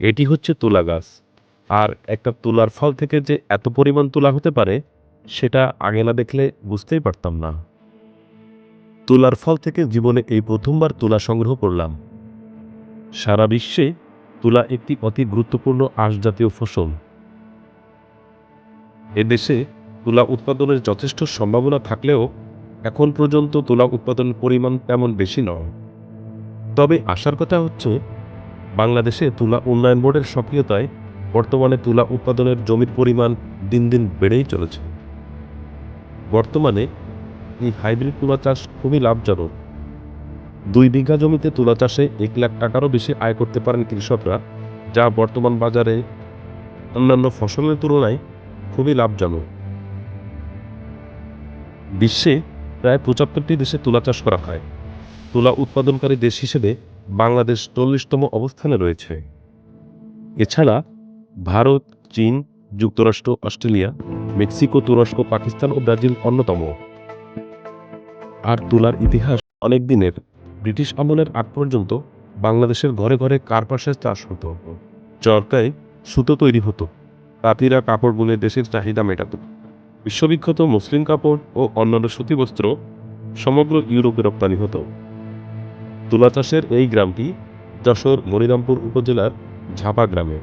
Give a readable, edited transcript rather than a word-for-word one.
এটি হচ্ছে তুলা গাছ। আর একটা তুলার ফল থেকে যে এত পরিমাণ তুলা হতে পারে সেটা আগে না দেখলে বুঝতেই পারতাম না। তুলার ফল থেকে জীবনে এই প্রথমবার তুলা সংগ্রহ করলাম। সারা বিশ্বে তুলা একটি অতি গুরুত্বপূর্ণ আঁশজাতীয় ফসল। এদেশে তুলা উৎপাদনের যথেষ্ট সম্ভাবনা থাকলেও এখন পর্যন্ত তুলা উৎপাদনের পরিমাণ তেমন বেশি নয়। তবে আশার কথা হচ্ছে বাংলাদেশে তুলা উন্নয়ন বোর্ডের সক্রিয়তায় বর্তমানে তুলা উৎপাদনের জমির পরিমাণ দিন দিন বেড়েই চলেছে। বর্তমানে এই হাইব্রিড তুলা চাষ খুবই লাভজনক। 2 বিঘা জমিতে তুলা চাষে 1 লাখ টাকারও বেশি আয় করতে পারেন কৃষকরা, যা বর্তমান বাজারে অন্যান্য ফসলের তুলনায় খুবই লাভজনক। বিশ্বে প্রায় 75টি দেশে তুলা চাষ করা হয়। তুলা উৎপাদনকারী দেশ হিসেবে বাংলাদেশ 40তম অবস্থানে রয়েছে। এছাড়া ভারত, চীন, যুক্তরাষ্ট্র, অস্ট্রেলিয়া, মেক্সিকো, তুরস্ক, পাকিস্তান ও ব্রাজিল অন্যতম। আর তুলার ইতিহাস অনেক দিনের। ব্রিটিশ আমলের আগ পর্যন্ত বাংলাদেশের ঘরে ঘরে কার্পাসের চাষ হতো। চরকায় সুতো তৈরি হতো, তাঁতিরা কাপড় বুনে দেশের চাহিদা মেটাত। বিশ্ববিখ্যাত মসলিন কাপড় ও অন্যান্য সুতি বস্ত্র সমগ্র ইউরোপে রপ্তানি হতো। তুলা চাষের এই গ্রামটি যশোর মনিরামপুর উপজেলার ঝাপা গ্রামে।